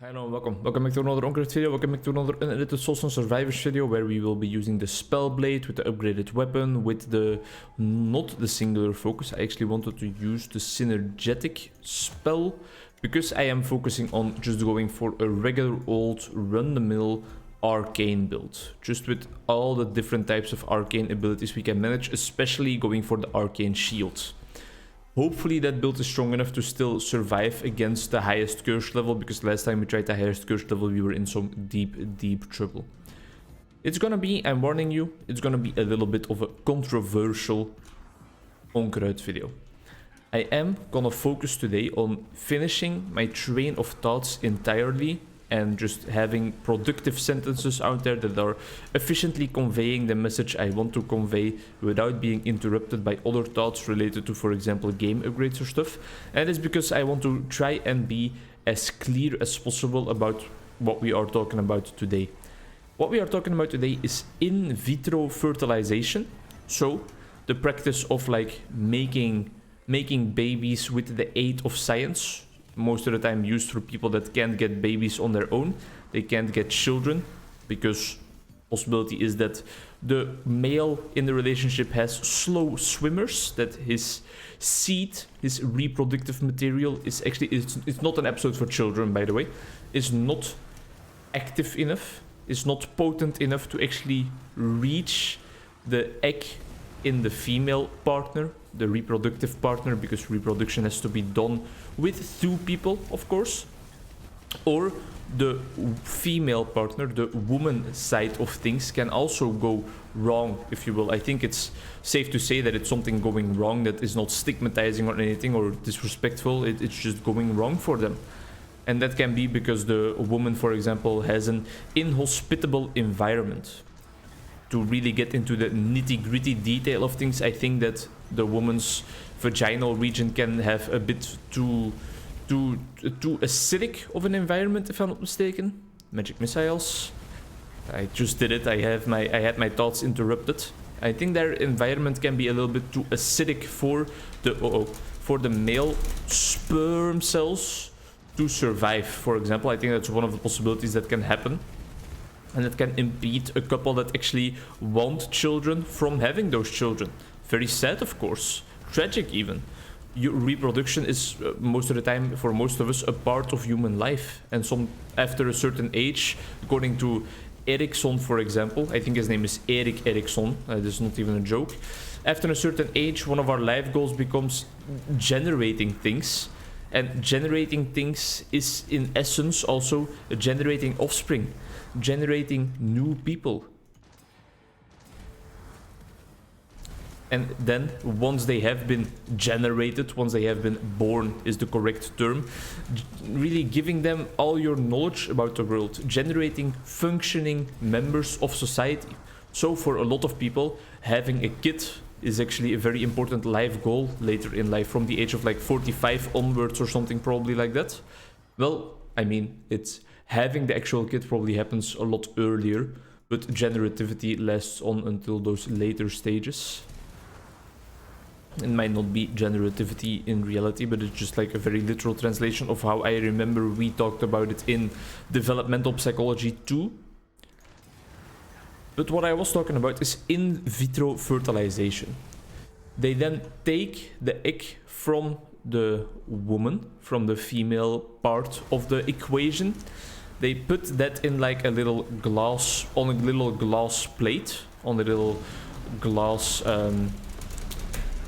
Hello and welcome back to another Onkruid video, welcome back to another unedited Soulstone Survivors video where we will be using the spell blade with the upgraded weapon with the, not the singular focus. I actually wanted to use the synergetic spell because I am focusing on just going for a regular old run-the-mill arcane build. Just with all the different types of arcane abilities we can manage, especially going for the arcane shield. Hopefully that build is strong enough to still survive against the highest curse level, because last time we tried the highest curse level we were in some deep trouble. It's gonna be, I'm warning you, it's gonna be a little bit of a controversial Onkruid video. I am gonna focus today on finishing my train of thoughts entirely and just having productive sentences out there that are efficiently conveying the message I want to convey without being interrupted by other thoughts related to, for example, game upgrades or stuff. And it's because I want to try and be as clear as possible about what we are talking about today. What we are talking about today is in vitro fertilization. So the practice of like making babies with the aid of science. Most of the time used for people that can't get babies on their own. They can't get children because possibility is that the male in the relationship has slow swimmers, that his seed, his reproductive material is actually, it's not an episode for children by the way, is not active enough, is not potent enough to actually reach the egg in the female partner, the reproductive partner, because reproduction has to be done with two people, of course, or the female partner, the woman side of things can also go wrong, if you will. I think it's safe to say that it's something going wrong that is not stigmatizing or anything or disrespectful. It's just going wrong for them. And that can be because the woman, for example, has an inhospitable environment. To really get into the nitty-gritty detail of things, I think that the woman's vaginal region can have a bit too acidic of an environment, if I'm not mistaken. Magic missiles. I just did it. I had my thoughts interrupted. I think their environment can be a little bit too acidic for the male sperm cells to survive. For example, I think that's one of the possibilities that can happen. And it can impede a couple that actually want children from having those children. Very sad, of course. Tragic, even. Reproduction is, most of the time, for most of us, a part of human life. And after a certain age, according to Eriksson, for example, I think his name is Erik Eriksson, this is not even a joke. After a certain age, one of our life goals becomes generating things. And generating things is, in essence, also generating offspring. Generating new people. And then once they have been generated, once they have been born is the correct term, really giving them all your knowledge about the world, generating functioning members of society. So for a lot of people, having a kid is actually a very important life goal later in life, from the age of like 45 onwards or something, probably like that. Well, I mean, it's having the actual kid probably happens a lot earlier, but generativity lasts on until those later stages. It might not be generativity in reality, but it's just like a very literal translation of how I remember we talked about it in Developmental Psychology 2. But what I was talking about is in vitro fertilization. They then take the egg from the woman, from the female part of the equation. They put that in like a little glass, on a little glass plate, on a little glass,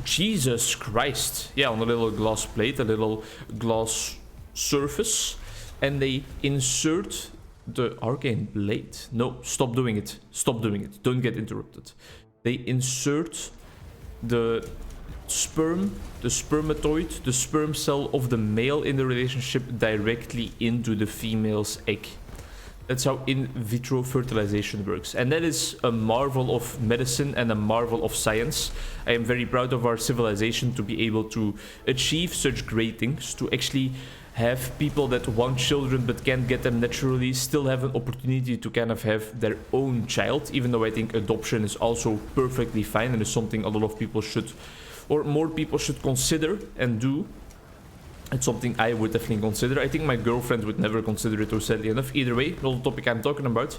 Jesus Christ. Yeah, on a little glass plate, a little glass surface. And they insert the arcane blade. No, stop doing it. Stop doing it. Don't get interrupted. They insert the sperm, the spermatoid, the sperm cell of the male in the relationship directly into the female's egg. That's how in vitro fertilization works. And that is a marvel of medicine and a marvel of science. I am very proud of our civilization to be able to achieve such great things, to actually have people that want children but can't get them naturally still have an opportunity to kind of have their own child, even though I think adoption is also perfectly fine and is something a lot of people should, or more people should consider and do. It's something I would definitely consider. I think my girlfriend would never consider it, though, sadly enough. Either way, not the topic I'm talking about.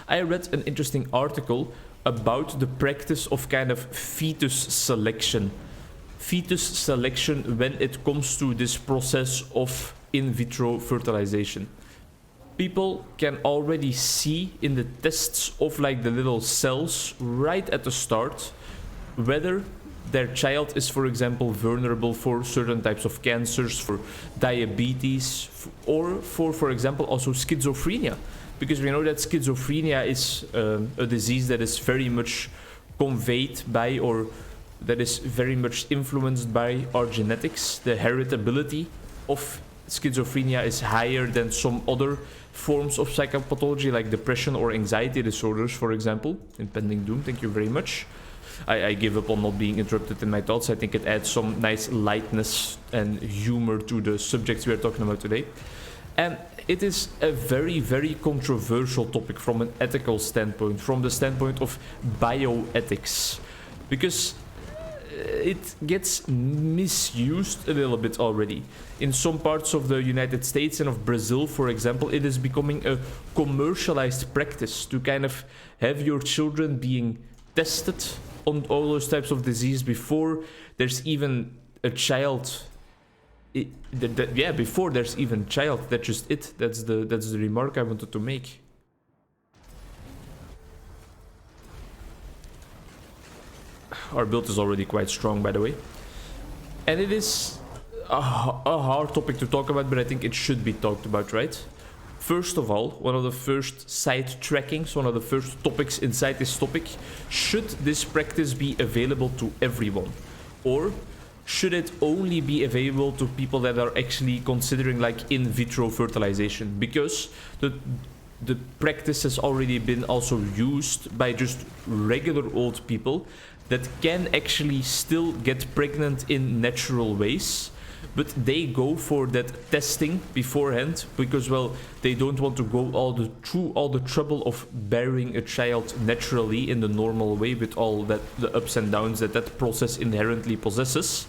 I read an interesting article about the practice of kind of fetus selection. Fetus selection when it comes to this process of in vitro fertilization. People can already see in the tests of like the little cells right at the start whether their child is, for example, vulnerable for certain types of cancers, for diabetes, or for example, also schizophrenia. Because we know that schizophrenia is a disease that is very much conveyed by, or that is very much influenced by our genetics. The heritability of schizophrenia is higher than some other forms of psychopathology, like depression or anxiety disorders, for example. Impending doom, thank you very much. I give up on not being interrupted in my thoughts. I think it adds some nice lightness and humor to the subjects we are talking about today. And it is a very, very controversial topic from an ethical standpoint, from the standpoint of bioethics, because it gets misused a little bit already. In some parts of the United States and of Brazil, for example, it is becoming a commercialized practice to kind of have your children being tested on all those types of disease before there's even a child. Yeah, before there's even child. That's just it. That's the remark I wanted to make. Our build is already quite strong, by the way. And it is a hard topic to talk about, but I think it should be talked about, right? First of all, one of the first side trackings, one of the first topics inside this topic, should this practice be available to everyone? Or should it only be available to people that are actually considering like in vitro fertilization? Because the practice has already been also used by just regular old people that can actually still get pregnant in natural ways, but they go for that testing beforehand because, well, they don't want to go through all the trouble of bearing a child naturally in the normal way with all that the ups and downs that process inherently possesses.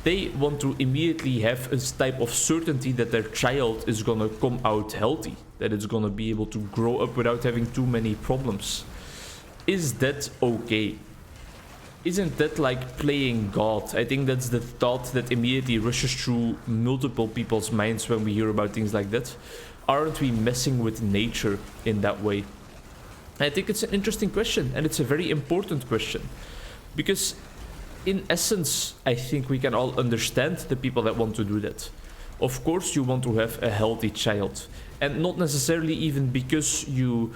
They want to immediately have a type of certainty that their child is gonna come out healthy, that it's gonna be able to grow up without having too many problems. Is that okay? Isn't that like playing God? I think that's the thought that immediately rushes through multiple people's minds when we hear about things like that. Aren't we messing with nature in that way? I think it's an interesting question, and it's a very important question. Because in essence, I think we can all understand the people that want to do that. Of course, you want to have a healthy child. And not necessarily even because you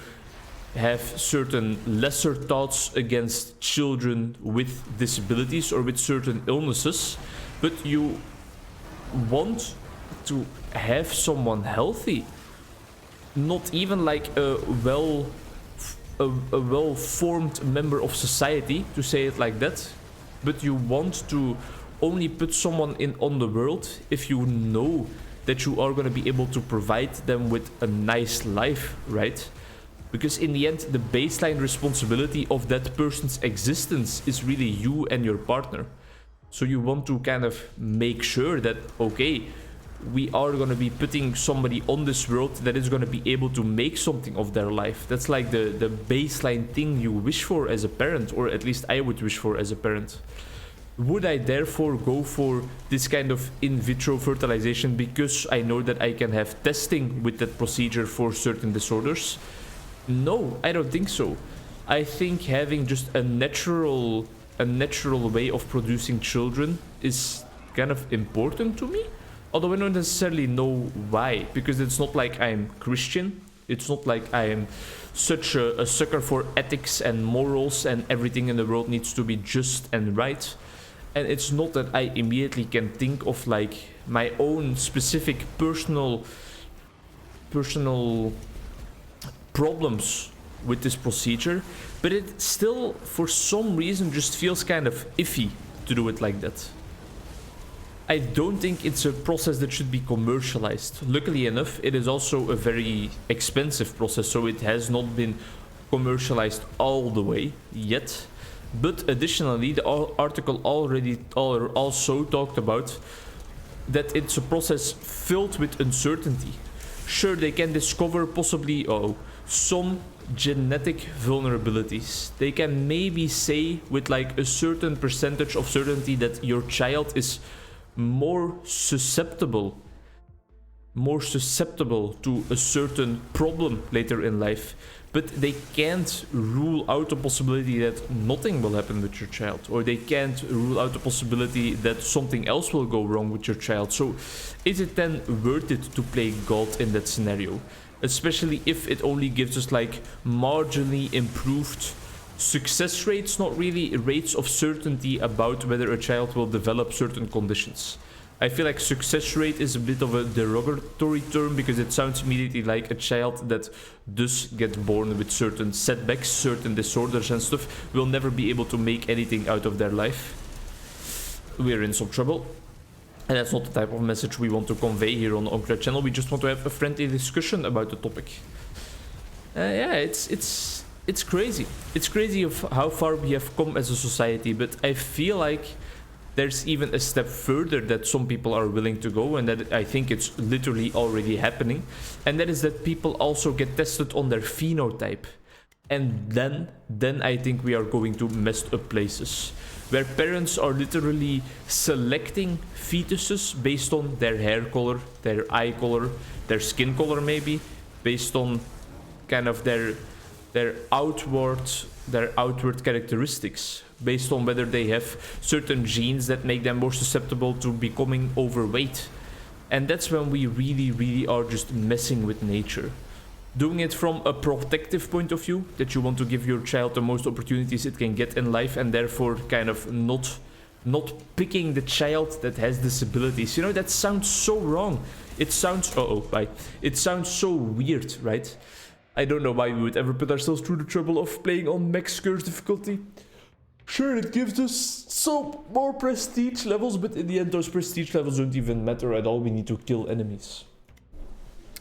have certain lesser thoughts against children with disabilities or with certain illnesses, but you want to have someone healthy, not even like a well-formed member of society, to say it like that, but you want to only put someone on the world if you know that you are going to be able to provide them with a nice life, right? Because in the end, the baseline responsibility of that person's existence is really you and your partner. So you want to kind of make sure that, okay, we are going to be putting somebody on this world that is going to be able to make something of their life. That's like the baseline thing you wish for as a parent, or at least I would wish for as a parent. Would I therefore go for this kind of in vitro fertilization because I know that I can have testing with that procedure for certain disorders? No, I don't think so. I think having just a natural way of producing children is kind of important to me. Although I don't necessarily know why, because it's not like I'm Christian. It's not like I am such a sucker for ethics and morals and everything in the world needs to be just and right. And it's not that I immediately can think of like my own specific personal problems with this procedure, but it still for some reason just feels kind of iffy to do it like that. I don't think it's a process that should be commercialized. Luckily enough, it is also a very expensive process, so it has not been commercialized all the way yet. But additionally, the article also talked about that it's a process filled with uncertainty. Sure, they can discover possibly some genetic vulnerabilities. They can maybe say with like a certain percentage of certainty that your child is more susceptible to a certain problem later in life, but they can't rule out the possibility that nothing will happen with your child, or they can't rule out the possibility that something else will go wrong with your child. So is it then worth it to play God in that scenario? Especially if it only gives us like marginally improved success rates, not really rates of certainty about whether a child will develop certain conditions. I feel like success rate is a bit of a derogatory term because it sounds immediately like a child that does get born with certain setbacks, certain disorders and stuff, will never be able to make anything out of their life. We're in some trouble. And that's not the type of message we want to convey here on the Onkruid channel. We just want to have a friendly discussion about the topic. Yeah, it's crazy. It's crazy of how far we have come as a society, but I feel like there's even a step further that some people are willing to go, and that I think it's literally already happening. And that is that people also get tested on their phenotype. And then I think we are going to messed up places, where parents are literally selecting fetuses based on their hair color, their eye color, their skin color maybe, based on kind of their outward characteristics, based on whether they have certain genes that make them more susceptible to becoming overweight. And that's when we really are just messing with nature. Doing it from a protective point of view, that you want to give your child the most opportunities it can get in life, and therefore kind of not picking the child that has disabilities. You know, that sounds so wrong. It sounds it sounds so weird, right? I don't know why we would ever put ourselves through the trouble of playing on max curse difficulty. Sure, it gives us some more prestige levels, but in the end those prestige levels don't even matter at all. We need to kill enemies.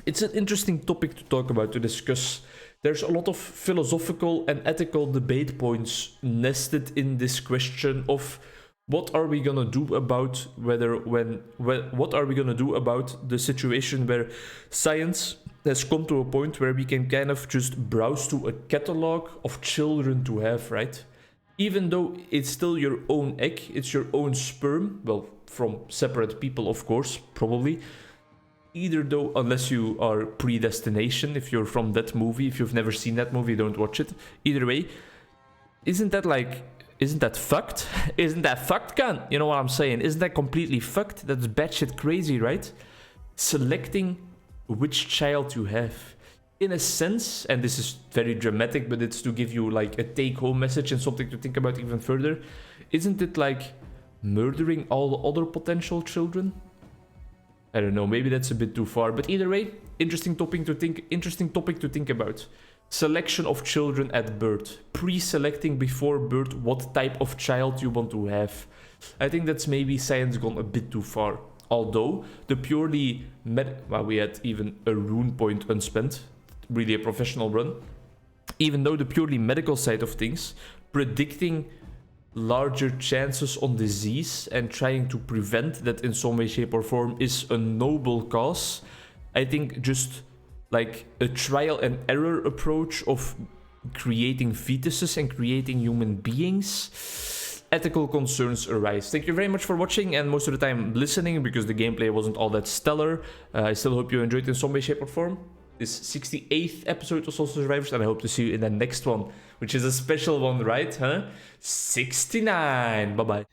It's an interesting topic to talk about, to discuss. There's a lot of philosophical and ethical debate points nested in this question of what are we gonna do about what are we gonna do about the situation where science has come to a point where we can kind of just browse to a catalog of children to have, right? Even though it's still your own egg, it's your own sperm, well, from separate people, of course, probably. Either though, unless you are Predestination, if you're from that movie, if you've never seen that movie, don't watch it. Either way, isn't that fucked? Isn't that fucked, cunt? You know what I'm saying? Isn't that completely fucked? That's batshit crazy, right? Selecting which child you have. In a sense, and this is very dramatic, but it's to give you like a take-home message and something to think about even further. Isn't it like murdering all the other potential children? I don't know, maybe that's a bit too far, but either way, interesting topic to think about. Selection of children at birth. Pre-selecting before birth what type of child you want to have. I think that's maybe science gone a bit too far. Although the purely we had even a rune point unspent, really a professional run. Even though the purely medical side of things, predicting larger chances on disease and trying to prevent that in some way, shape or form is a noble cause. I think just like a trial and error approach of creating fetuses and creating human beings, ethical concerns arise. Thank you very much for watching and most of the time listening, because the gameplay wasn't all that stellar. I still hope you enjoyed in some way, shape or form this 68th episode of Soulstone Survivors, and I hope to see you in the next one, which is a special one, right? 69. Bye-bye.